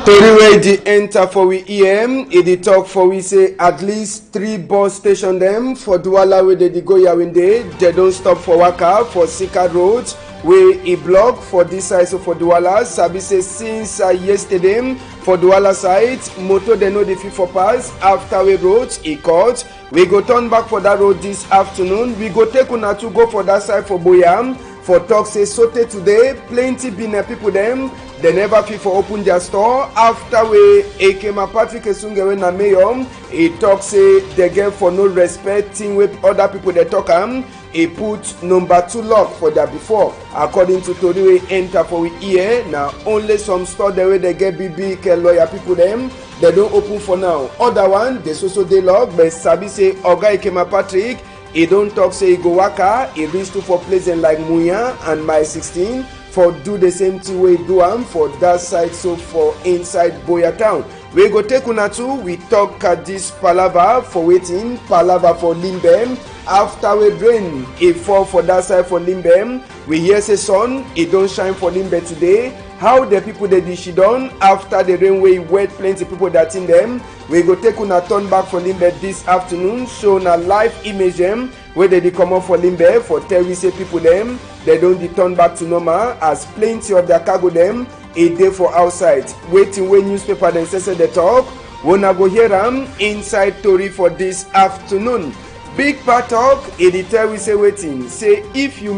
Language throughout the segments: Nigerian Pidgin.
Tori wey dey enter for we EM, e dey talk for we say at least 3 bus station dem for Douala wey dey go Yawunde. They don stop for Waka for Sika Road wey e block for this side. So for Douala, sabi say since yesterday for Douala side, motor dem no dey fit for pass after we road e cut. We go turn back for that road this afternoon. We go take una to go for that side for Boyam for talk say sote today plenty Benin people dem. They never fit for open their store after we Ekema Patrick Esunge wey na mayor he talk say they get for no respecting with other people they talk am. He put number 2 lock for that before. According to Tori wey enter for we ear, now only some store there where they get big lawyer people them they don't open for now. Other one they so they lock, but sabi say Oga Ekema Patrick he don't talk say he go Waka, he reach to for places like Muya and Mile 16. For do the same thing we do am for that side. So for inside Boya town we go take una to we talk at this palava for waiting palava for Limbem. After we rain e fall for that side for Limbem, we hear say sun it don't shine for Limbe today. How the people they dish done after the rain way wet plenty people that in them. We go take una turn back for Limbe this afternoon. Show na live image them where they come up for Limbe for tell we say people them they don't return back to normal as plenty of their cargo them a day for outside waiting when newspaper then say they talk. Wanna go hear them inside Tori for this afternoon. Big part talk it tell we say waiting say if you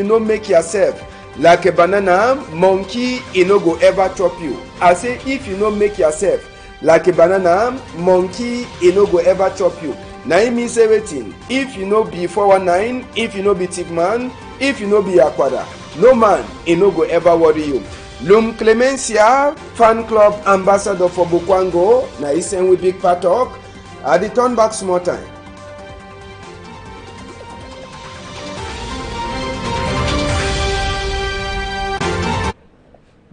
no make yourself like a banana, monkey e no go ever chop you. I say if you no make yourself like a banana, monkey e no go ever chop you. Now it means everything. If you no be 419, if you no be thick man, if you no be Aquada, no man e no go ever worry you. Lum Clemencia, fan club ambassador for Bukwango. Now he send with big part talk. I dey turn back small time.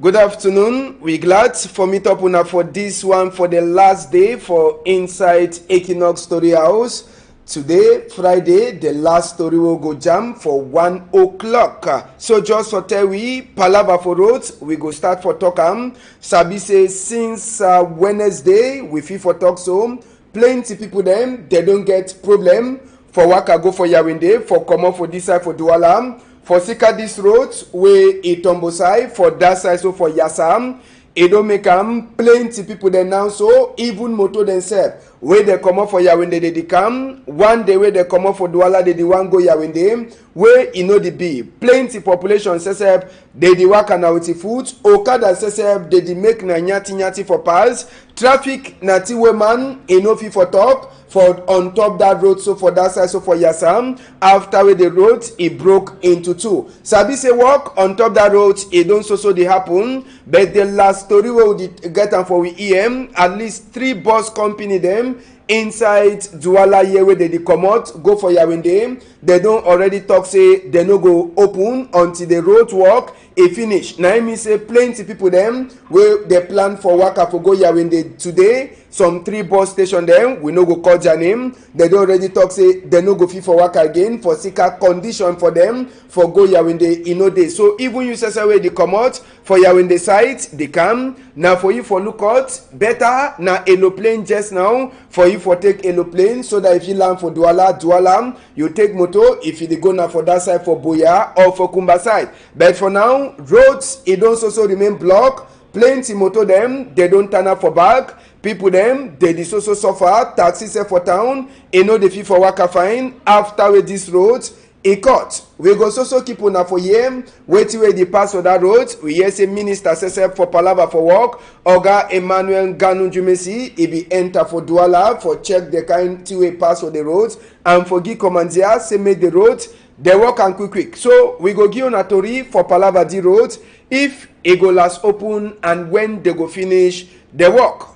Good afternoon. We glad for meet up una for this one for the last day for inside Equinox Story House. Today, Friday, the last story will go jam for 1 o'clock. So just for tell we palava for roads, we go start for talk am. Sabi say since Wednesday, we fit for talk so plenty people them they don't get problem for Waka go for Yawunde for come up for this side for Douala. For Sika this road where e tumble side for that side so for Yassam e don't make am plenty people there now so even motor themselves where they come up for Yawunde they come one day where they come up for Douala they want go Yawunde where e know the be plenty population sesep they work na with food Okada sesep they make na nyati for pass traffic na ti man e no fit for talk for on top that road so for that side so for Yassam after where the road it broke into 2. Sabi say walk on top that road it don't so they happen, but the last story we get am for we EM at least 3 bus company them inside Douala here where they come out go for Yawunde. They don't already talk say they no go open until the road work e finish. Now me say plenty people them where they plan for Waka for go Yawunde today. Some 3 bus station them we no go call their name. They don't already talk say they no go fit for Waka again for Sika condition for them for go Yawunde in no day. So even you say where they come out for Yawunde side they come now for you for look out better na aeroplane just now for you for take aeroplane so that if you land for Douala you take motor if you go now for that side for Boya or for Kumba side. But for now roads it don't also remain blocked. Plenty motor them they don't turn up for back. People them they so suffer taxi say for town e no dey fit for Waka fine after with this road e cut. We go so keep una for here waiting where the pass for that road. We hear say minister say for palava for work Oga Emmanuel Ganu Jumesi e be enter for Douala for check the kind way pass for the roads and for give commandia say make the road they work and quick. So we go give una tori for palava the road if e go last open and when they go finish the work.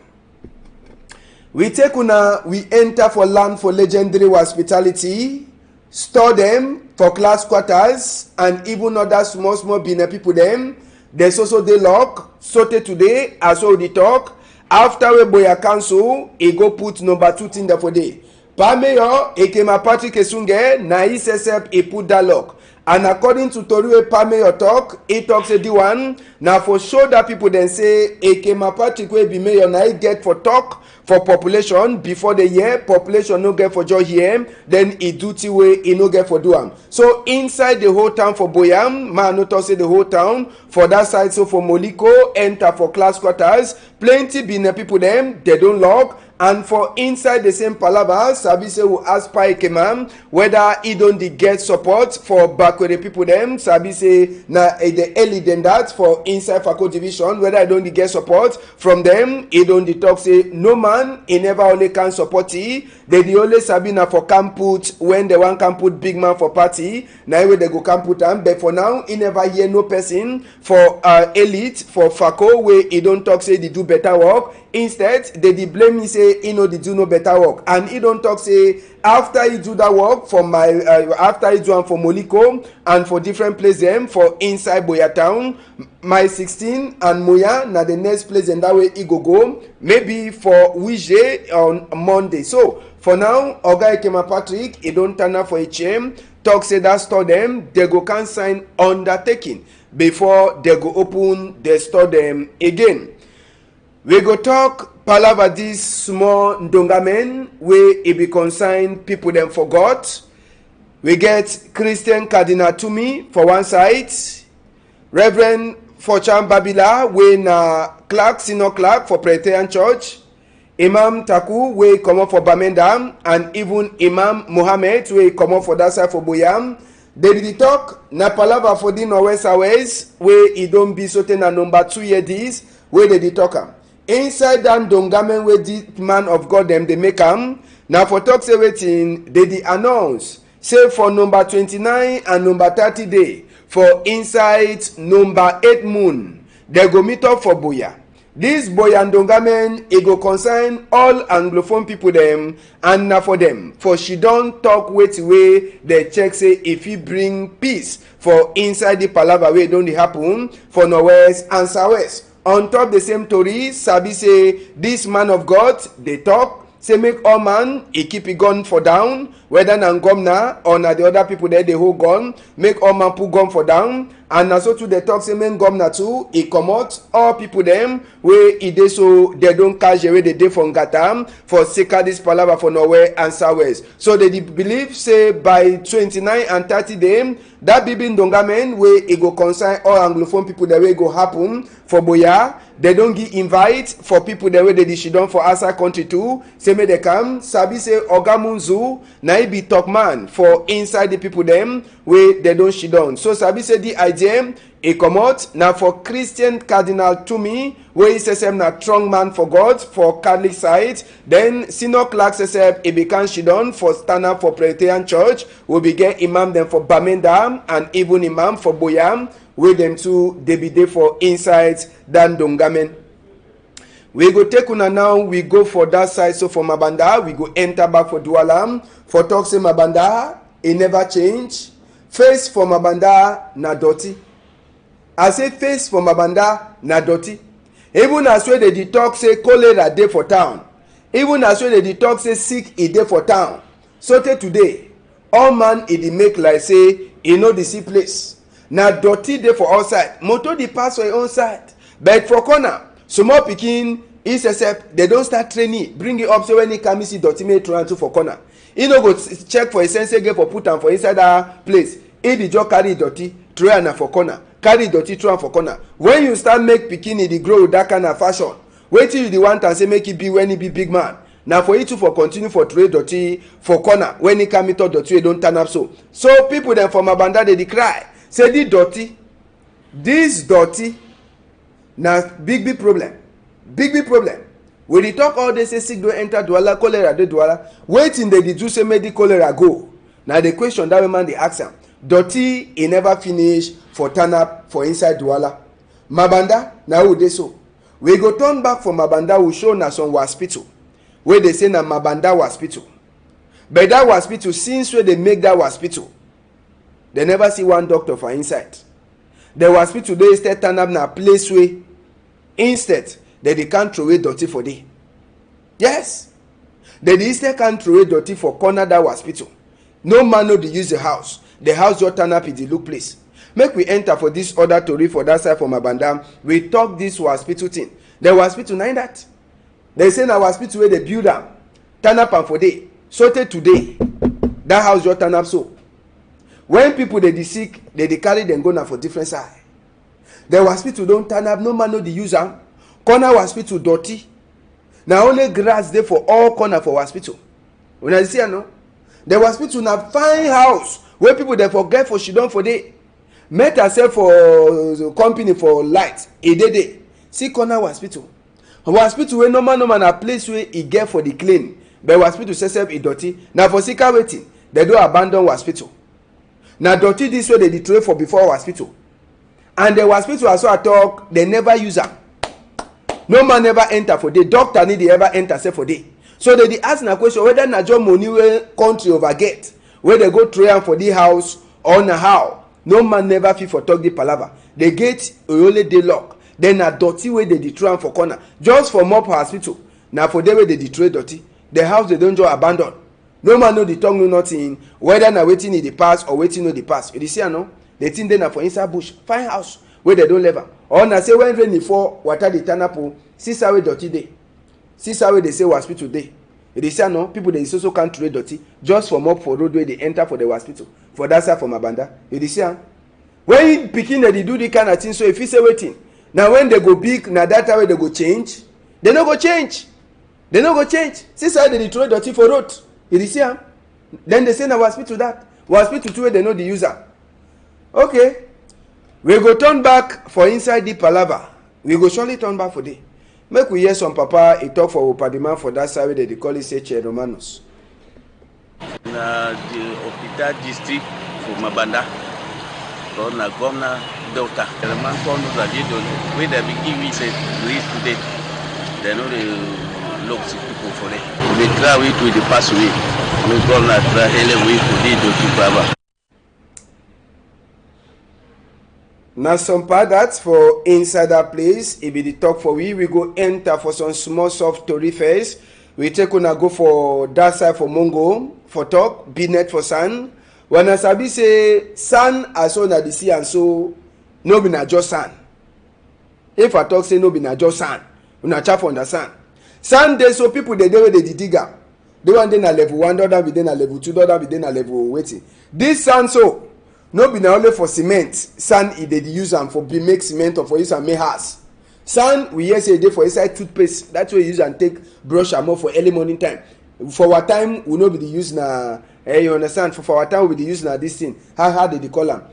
We take una we enter for land for legendary hospitality, store them for class quarters and even other small Benin people them. There's also they lock sote today as well the talk after we Boya council e go put number 2 thing there for day. Pa mayor Ekema Patrick Esunge na he sesep e put that lock And according to tori wey Pameyo talk, he talk say the one na for show that people dem say Ekema Patrick wey be mayor na he get for talk for population before the year population no get for just here, then e duty wey e no get for do am. So inside the whole town for Boyam, man no talk say the whole town for that side. So for Moliko enter for class quarters, plenty Benin people dem they don lock. And for inside the same palava, sabi say we ask Pa Ekema whether he don dey get support for backward people dem. Sabi say na the early than that for inside Fako division, whether he don dey get support from them. He don dey talk say no man, he never only can support he. They dey only sabi na for can put when they wan can put big man for party. Na wey they go can put am. But for now, he never hear no person for elite for Fako wey he don talk say they do better work. Instead, they dey blame me say he no dey do no better work, and he don talk say after he do that work for my after he do am for Moliko and for different places dem for inside Boya town, my 16 and Moya na the next place and that way he go maybe for Wije on Monday. So for now, Oga Ekema Patrick he don turn up for a chain talk say that store dem they go can sign undertaking before they go open the store dem again. We go talk palava this small ndongamen wey e be consign people dem forgot. We get Christian Cardinal Tumi for one side, Reverend Forchan Babila wey na clerk, senior clerk for Presbyterian Church, Imam Taku wey comot for Bamenda, and even Imam Mohammed wey comot for that side for Boyam. They did talk na palava for the Northwest Airways wey e don be sote na number 2 year this wey they did talk am. Inside that dongamen wey the man of God dem dey make am, na for talk say wetin they dey announce say for number 29 and number 30 day for inside number 8 moon they go meet up for Boya. This Boya and dongamen e go concern all anglophone people dem, and na for them for she don talk wetin wey they check say if he bring peace for inside the palava wey don dey happen for Northwest and Southwest. On top the same tori, sabi say this man of God dey talk say make all man he keep a gun for down, whether na governor or na the other people there they hold gun, make all man put gun for down. And na so too they talk say make governor too he comot all people them wey e dey so they don't catch the way they dey from Gatam for sake this palava for Norway and Southwest. So they believe say by 29 and 30 day that bibi ndongamen wey e go concern all anglophone people the way go happen for Boya. They don't give invite for people the way they did done for outside country too. Say may they come. Sabi say Oga Munzu na he be talk man for inside the people them wey they don't shit down. So Sabi say the idea e comot na for Christian Cardinal Tumi wey he says na strong man for God for Catholic side. Then senior clerk says e become shidon for stand up for Presbyterian Church. We be get imam them for Bamenda and even imam for Boyam. Wey them too they be there for inside dan dongamen. We go take una now, we go for that side. So for Mabanda, we go enter back for Dualam. For talk say Mabanda, it never change. Face for Mabanda na dirty. I say face for Mabanda na dirty. Even as well they talk say cholera dey for town. Even as well they talk say sick e dey for town. So today, all man e dey make like say e no dey see place. Na dirty dey for outside, motor dey pass for your own side, but for corner small pikin except they don start training bring it up so when he come see dirty make throw am to for corner. He no go check for a sensor get for put am for inside that place. He dey just carry dirty throw am for corner, carry dirty throw am for corner. When you start make pikin e dey grow with that kind of fashion, wetin you dey want am say make e be when he be big man. Na for you to for continue for trade dirty for corner when he come meet up dirty wey don turn up so people dem for Mabanda they dey cry. Say this dirty na big problem. Big problem. When they talk all they say sick don't enter Douala, cholera dey Douala. Waiting they do say make the cholera go. Now the question that man they ask him, dirty he never finish for turn up for inside Douala. Mabanda now who dey so. We go turn back for Mabanda we show na some hospital. Where they say na Mabanda hospital. But that hospital since where they make that hospital, they never see one doctor for inside. The hospital they instead turn up na place where instead they can't throw away dirty for day. Yes. They instead can't throw away dirty for corner that hospital. No man no dey use the house. the house just turn up in the look place. Make we enter for this other tori for that side from Mabanda. We talk this hospital thing. The hospital nine that. They say na hospital where they build am. Turn up and for day. So today, that house just turn up so. When people they sick, they carry them go now for different side. The hospital don't turn up, no man know the user. Corner hospital dirty. Now only grass there for all corner for hospital. When I see no, the hospital na fine house where people they forget for she don for day. Met herself for company for light a day. See corner hospital. Hospital where no man a place where e get for the clean. But hospital say self e dirty. Now for sicker waiting, they do abandon hospital. Now dirty this way they detroit for before hospital. And the hospital also I talk they never use am. No man never enter for day. Doctor need they ever enter say for day. So they ask na question whether na just money wey country over get where they go try am for the house or na how. No man never fit for talk the palava. The gate only dey lock. Then na dirty way they detroit am for corner. Just for mop hospital. Na for day wey they detroit dirty. The house they don't just abandon. No man know the tongue know nothing. Whether na waiting in the past or waiting no the past. You see no? The thing dey na for inside bush. Fine house where they don't live am. Or na say when rain fall, water dey turn up. See how we dirty dey. See how we they say hospital dey. You see no? People they also can't trade dirty just for mop for road where they enter for the hospital. For that side from Mabanda. You see when pikin they do the kind of thing, so if you say waiting, now when they go big, now that way they go change. They no go change. They no go change. See how they throw dirty for road. You see then they say na hospital that. Hospital too where they know the user. Okay. We go turn back for inside the palava. We go surely turn back for day. Make we hear some papa he talk for Opadiman for that side where they call it say Che Romanos. Na the hospital district for Mabanda. So na governor doctor. The man come to the way they begin we say read today. They know the look sick people for it. They try way to the pass away. We governor try help way for the doctor baba. Now some part that for inside that place, if be the talk for we go enter for some small soft story first. We take on go for that side for Mongo for talk, Binet for sun. When I sabi say sun as on the sea and so no be na just sun. If I talk say no be na just sun, una chap understand. Sun dey so people they dey where they digger. They one dey na level 1, the other be dey na level 2, the other be dey na level waiting. This sun so no be na only for cement. Sand e dey use am for be make cement or for use am make house. Sand we hear say e dey for inside toothpaste. That's why you use am take brush am off for early morning time. For our time we no be the use na you understand. For our time we be the use na this thing. How they call am?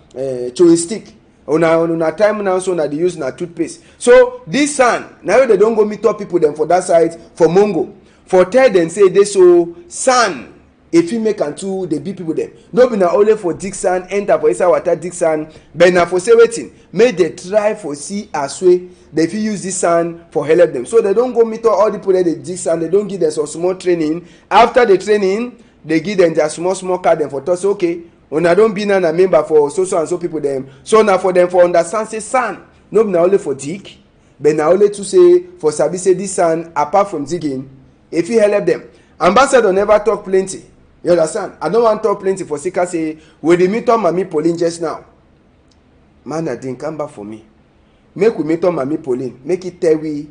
Chewing stick. Una time now so na the use na toothpaste. So this sand now they don't go meet up people them for that side for Mongo. For tell them say they so sand. If you make and two, they beat people them. No be na only for dig sand, enter for inside water dig sand. But na for say waiting, make they try for see as way they fit use this sand for help them. So they don't go meet all the people that they dig sand. They don't give them some small training. After the training, they give them their small card them for toss. Okay, una don't be na member for so and so people them. So now for them for understand say sand. No be na only for dig, but na only to say for sabi say this sand apart from digging, if you help them. Ambassador never talk plenty. You understand? I don't want to talk plenty for Sika say, we dey meet on Mami Pauline just now. Man, I didn't come back for me. Make we meet on Mami Pauline. Make it tell we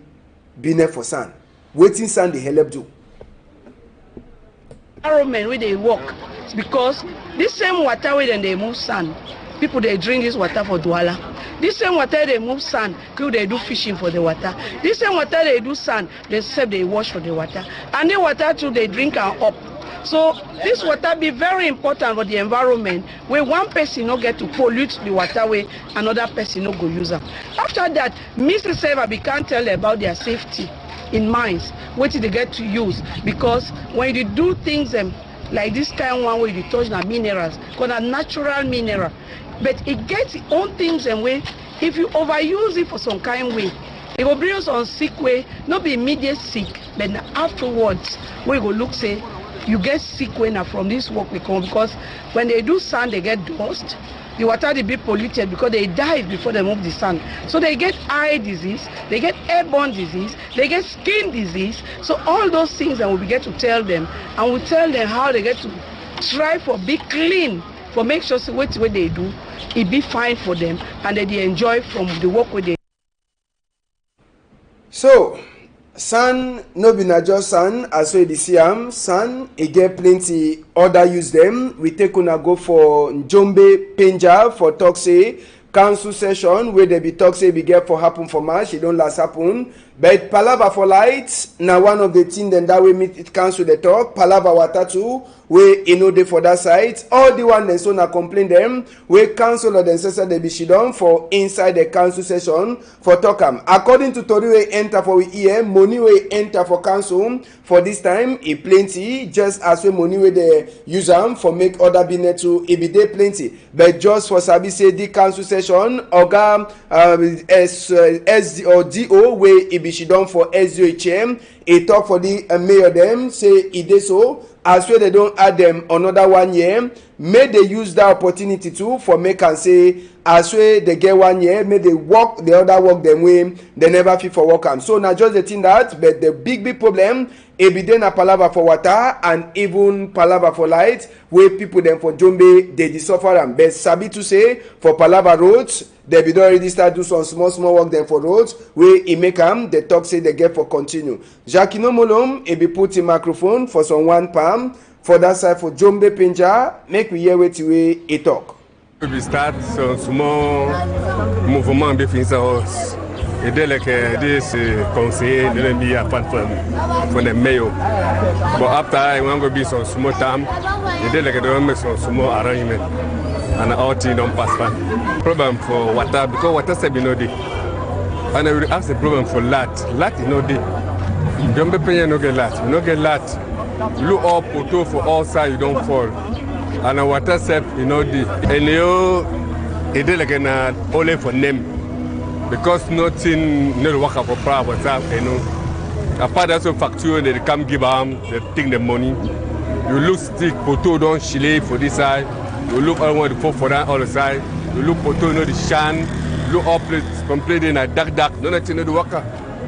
Binet for sand. Waiting sand they help do. Environment where they work because this same water where they move sand, people they drink this water for Douala. This same water they move sand, people they do fishing for the water. This same water they do sand, they say they wash for the water. And the water too they drink and up. So this water be very important for the environment where one person no get to pollute the water way, another person no go use them. After that, Mrs. Seva can't tell about their safety in mines, what they get to use because when you do things like this kind one where you touch the minerals, because a natural mineral, but it gets its own things and way. If you overuse it for some kind way, it will bring us on sick way, not be immediate sick, but afterwards we go look say you get sick when from this work we come because when they do sand they get dust, the water they be polluted because they died before they move the sand. So they get eye disease, they get airborne disease, they get skin disease. So all those things that we get to tell them and we tell them how they get to try for be clean for make sure say what they do, it be fine for them and that they enjoy from the work with they. So, san no be na just san as we dey see am, san e get plenty other use them. We take una go for Njombe Penja for talk say council session where they be talk say be get for happen for March, e don last happen. But palava for light na one of the things then that way meet it council they talk. Palava water too, where e no dey for that side. All the one then so na complain them where council or then say they be shidon for inside the council session for talk am. According to tori wey enter for we ear, money wey enter for council for this time e plenty, just as we money wey they use am for make other business too e be dey plenty. But just for sabi say the council session oga SD or DO wey e be shidon for SDOHM, e talk for the mayor them say e dey so as well they don't add them another 1 year, may they use that opportunity too for make and say as well they get 1 year, may they work the other work them way they never fit for work am. So now just the thing that, but the big problem e be dey na palava for water and even palava for light where people them for Jombe they suffer am. But sabi to say for palava roads they be don already start do some small work them for roads where e make am they talk say they get for continue. Jacquino Molom e be put in microphone for some one palm for that side for Jombe Penja, make we hear what way e talk. We start some small movement between us. Et dès que this conseiller de l'MBI a pas for the mayor. But after I want to be some small time, et dès que they make some small arrangement and all things don't pass by. Problem for water because water say be no dey. And I will ask the problem for lat. Lat is no dey. Don't be paying no get lat. You no get lat. Look up photo for all sides you don't fall. And the water say you know dey. And you it dès que na only for name. Because nothing no work for private staff, you know. Apart that's a facture they come give them, they take the money. You look stick photo don't chile for this side. You look all one for that other side. You look photo no the shan. You look up completely in a dark. No nothing no the worker.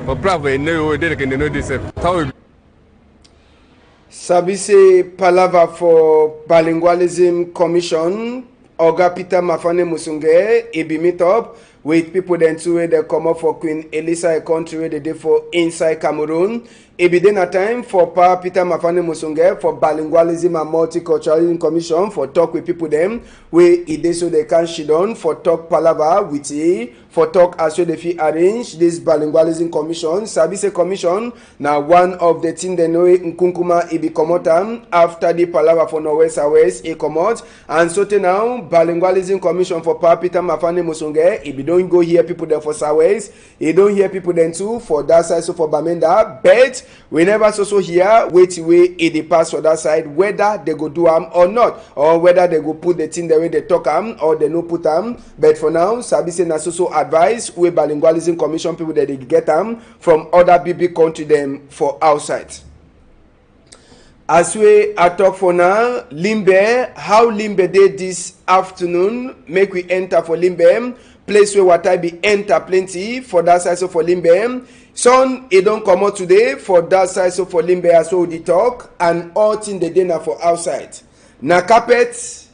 But private no they can know this. How Sabi say palava for Bilingualism Commission. Oga Peter Mafane Musunge e be meet up with people then too where they come up for Queen Elisa, a country where they did for inside Cameroon. It be then a time for Pa Peter Mafane Musunge for Bilingualism and Multiculturalism Commission for talk with people them where it is so they can shit on for talk palava with e for talk as well they feel arrange this Bilingualism Commission. Sabise Commission now one of the thing they know Nkunkuma e be comot after the palava for Northwest West e comot and so now Bilingualism Commission for Pa Peter Mafane Musunge e be don't go hear people there for Southwest, e don't hear people then too for that side so for Bamenda, but we never so hear wait way e dey pass for that side whether they go do am or not or whether they go put the thing the way they talk am or they no put am. But for now sabi say na so advice wey Bilingualism Commission people that they get am from other big country them for outside. As we are talk for now, Limbe, how Limbe did this afternoon, make we enter for Limbe, place where water be enter plenty for that side so for Limbe. Sun, it don't come out today for that side so for Limbe as well the talk and all thing the dinner for outside. Na carpet,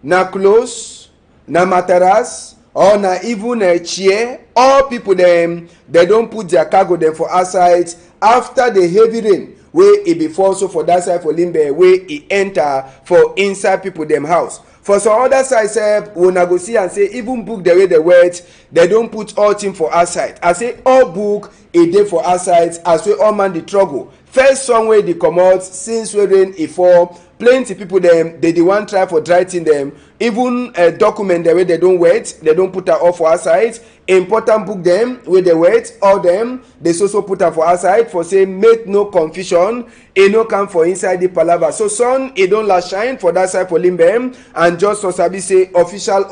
na clothes, na mattress, or na even a chair, all people them, they don't put their cargo them for outside after the heavy rain. Where it be fall so for that side for Limbe, where it enter for inside people them house. For some other side, we go see and say even book the way they wet, they don't put all thing for outside. I say all book a day for outside as we all man the struggle. First somewhere they come out since we rain it fall. Plenty people them they want try for dry thing them. Even a document the way they don't wet, they don't put that off for outside. Important book them where they wet, all them they also put that for outside for say make no confusion, it no come for inside the palava. So sun it don't last shine for that side for Limbe and just for sabi say official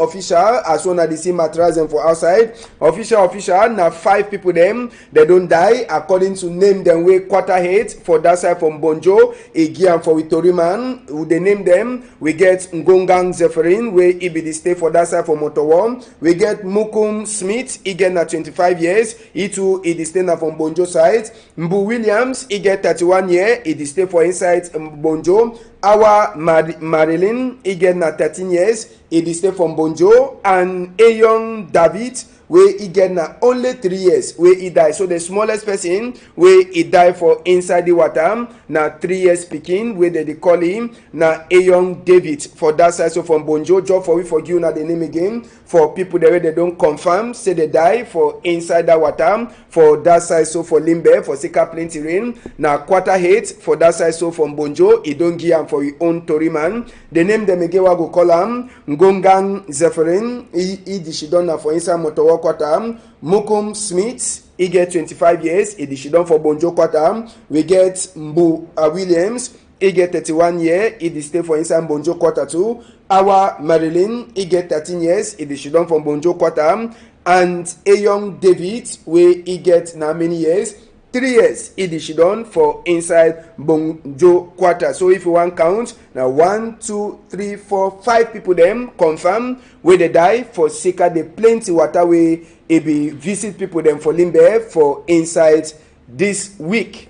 as one of the same mattress them for outside. Official now 5 people them they don't die according to name them way Quarterhead for that side from Bonjo, Egian for Witoriman, who they name them. We get Ngongang Zephyrin, where he be the stay for that side from Motowo. We get Mukum Smith, he get na 25 years, he too he the stay na from Bonjo side. Mbu Williams, he get 31 years, he the stay for inside Bonjo. Our Marilyn, he get na 13 years, he the stay from Bonjo, and Ayon David, where he get na only 3 years where he die. So the smallest person where he die for inside the water na 3 years speaking where they call him na a young David for that side. So from Bonjo, job for we forgive na the name again for people that way they don't confirm say they die for inside that water for that side. So for Limbe for Sika plenty rain na Quarterhead for that side. So from Bonjo he don't give him for his own Tory man. The name them again we go call him Ngongang Zephyrin. He dishidon na for inside Motowo Quarter. Mukum Smith, he get 25 years, he dishidon for Bonjo Quarter. We get Mbu Williams, he get 31 years, he stay for inside Bonjo Quarter too. Our Marilyn, he get 13 years, he dishidon for Bonjo Quarter. And a young David, where he get now many years, 3 years, he dishidon for inside Bonjo Quarter. So if you want count, now 1, 2, 3, 4, 5 people them confirm where they die for Sika the plenty water way it be visit people them for Limbe for inside this week.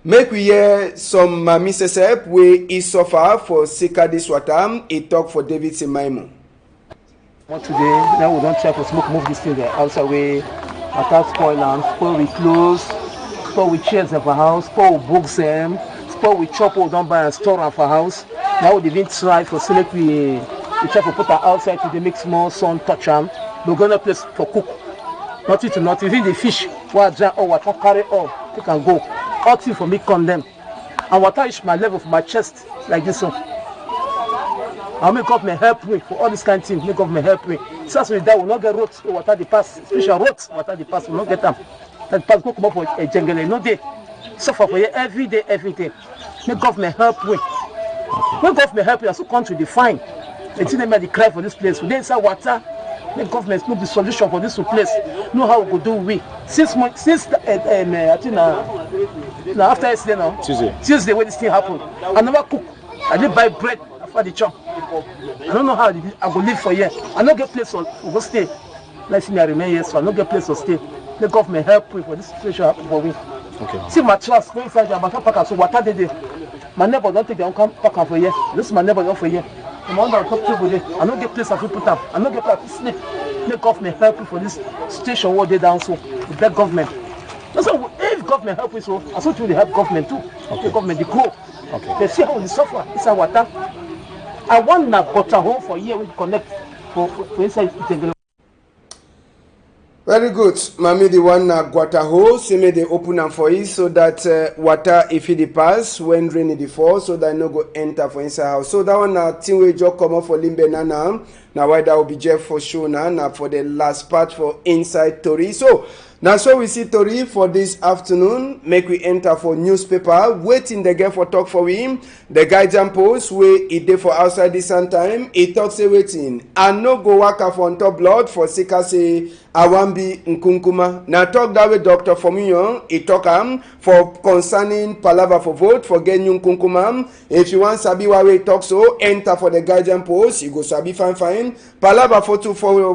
Make we hear some Mrs. Sesep where he suffer for Sika this water. He talk for David Simaimo. Today, now we don't try to smoke move this thing there outside way. Attack spoil and spoil we close, spoil we chairs of our house, spoil we books them, spoil we chop we don't buy and store of our house. Now we even try for select we try to put our outside to make small sun touch them. We're gonna place for cook. Nothing to nothing. Even the fish, what dry or what carry on, they can go. All thing for me condemn. And water is my level for my chest like this one. I'll make up my help me for all this kind of things. Make up my help me. So as we die, we'll not get roads or water the pass. Special roads, water the pass, we'll not get them. That pass go come up for a jungle. No day. Suffer for you every day, every day. Make government help me. Make government help me. I so country define. They think they made the cry for this place. We dey inside water. Make government know the solution for this place. Know how we go do we. Since I think now after yesterday now. Tuesday when this thing happened. I never cook. I didn't buy bread after the chop. I don't know how I go live for here. I don't get place to go stay. Let's see, I remain here, so I don't get place to stay. The government help me for this situation happen for me. Okay. See my trust go inside the pack so water they. My neighbor don't take their own pack for here. This is my neighbor don't for here. The one that talk to there. I don't get place to put up. I don't get place to sleep. The government help me for this station where they down so the bad government. That's why if government help me so, I saw to the help government too. Okay. The government they grow. Okay. They see how we suffer inside water. I want na butter home for here we connect for inside Itengele. Very good. Mami the one na Guataho, say me they open am for you so that water if it pass when rain it fall so that no go enter for inside house. So that one na thing we just come up for Limbe now. Now why that will be Jeff for sure now for the last part for inside Tori. So now so we see Tori for this afternoon. Make we enter for newspaper. Waiting the guy for talk for him. The guy jump post where he dey for outside this time. He talk say waiting. I no go work for on top blood for Sika say I want be Nkunkuma. Now talk that way Dr. Fomiyon. He talk for concerning Palava for vote for getting Nkunkuma. If you want sabi why we talk so enter for the guy jump post. You go sabi fine. Palava for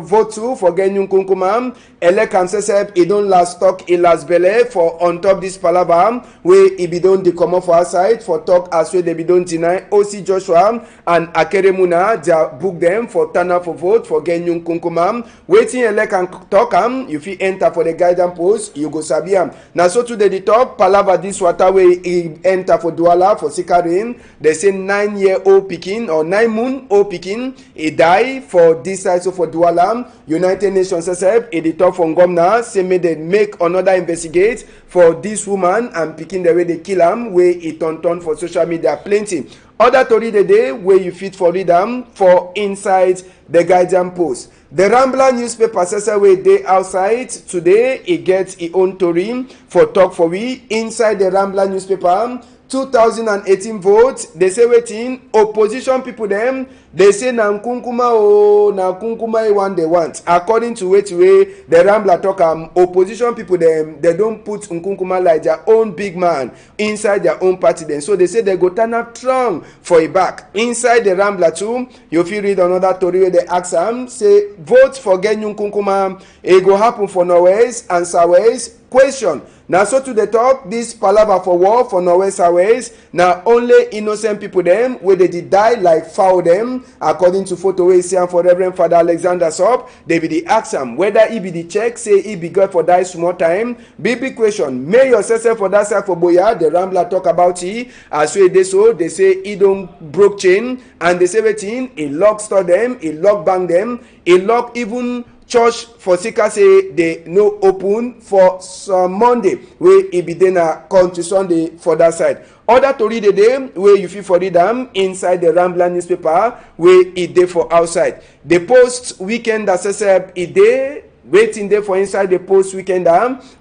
vote to for getting Nkunkuma. Elect and Sesep he don't last talk he last belle for on top this Palava where he be don't dey come for outside for talk as well they be don't deny OC Joshua and Akere Muna they book them for turn up for vote for getting Nkunkuma. Waiting elect and talk you fit enter for the guidance post you go sabi am. Now so today the talk Palava this water way he enter for Douala for Sika rain. They say 9-year-old pikin or 9-month-old pikin he die for this side so for Douala. United Nations Sesep he the talk from Gomna say may they make another investigate for this woman and pikin the way they kill am where he turn for social media plenty. Other Tori the day where you fit for read am for inside the guidance post. The Rambler newspaper says way day outside today it gets its own Tori for talk for we inside the Rambler newspaper. 2018 vote. They say wetin opposition people them. They say na Nkunkuma na Nkunkuma one they want. According to way the Rambler talk opposition people them they don't put Nkunkuma like their own big man inside their own party then. So they say they go turn up strong for a back. Inside the Rambler too, you feel read another story where they ask them say vote for Genyu Nkunkuma. It go happen for Norways and Saways. Question. Now so to the talk this palaver for war for Norway Saways. Now only innocent people them where they did die like foul them. According to photo we see for Reverend Father Alexander Sop, they be the ask him whether he be the check say he be God for die small time. Big question. May yourself for that side for Boya. The Rambler talk about he as we they so they say he don't broke chain and they say wetin he lock store them, he lock bang them, he lock even church for Sika say they no open for some Monday where it be then a come to Sunday for that side. Other to read the day where you feel for read them inside the Rambler newspaper where it day for outside. The post weekend assessor it day waiting there for inside the post weekend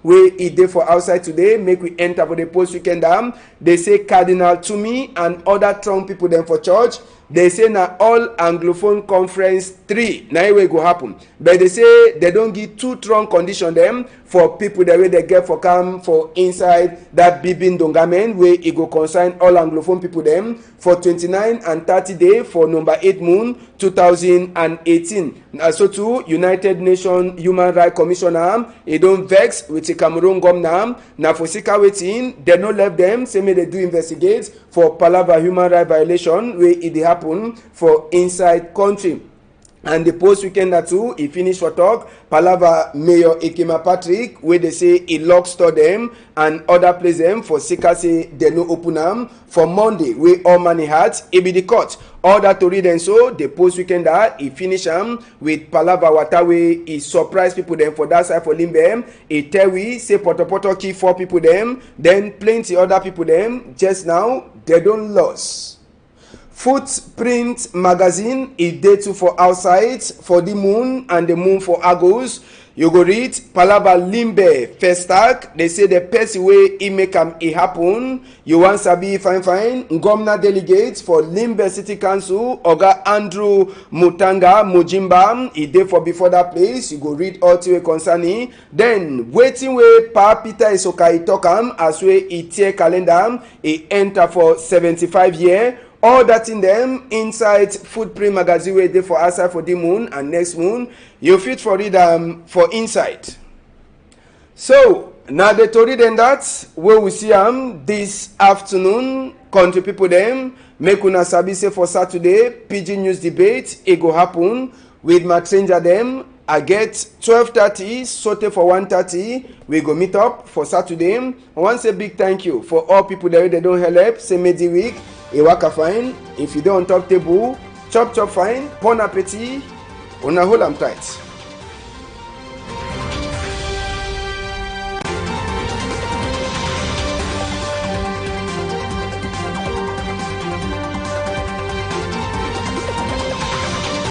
where it day for outside today. Make we enter for the post weekend They say Cardinal Tumi and other strong people them for church. They say na all Anglophone conference 3 na way go happen, but they say they don't give too strong condition them for people the way they get for come for inside that Bibin Dongamen where it go concern all Anglophone people them for 29 and 30 day for number 8 moon 2018. So too United Nations Human Rights Commissioner it don't vex with the Cameroon government na for Sika waiting they no left them say may they do investigate for palaver human rights violation where it happen for inside country. And the post weekend too, he finished for talk. Palava Mayor Ekema Patrick, where they say he lock store them and other place them for Sika say they no open them for Monday. Where all money had, it be the court. All that to read and so the post weekend he finish with Palava Watawe. He surprise people them for that side for Limbe. He tell we say Poto key 4 people them, then plenty other people them. Just now they don't lose. Footprint magazine is day 2 for outside for the moon and the moon for Argos. You go read Palava Limbe first tag. They say the person way it make it happen. You want sabi fine. Ngomna delegates for Limbe City Council. Oga Andrew Mutanga Mujimba. He day for before that place. You go read all the way concerning. Then waiting way Pa Peter Isoka Itokam as way it tear calendar. He enter for 75 year. All that in them inside Footprint magazine where they for outside for the moon and next moon you fit for read for inside. So now the story then that where we see this afternoon country people them make una sabi say for Saturday PG News debate it go happen with my stranger them. I get 12:30 sote for 1:30 we go meet up for Saturday. I want to say big thank you for all people that they don't help say medi week. E waka fine. If you don't on top table, chop fine. Bon appetit. Una hold am tight.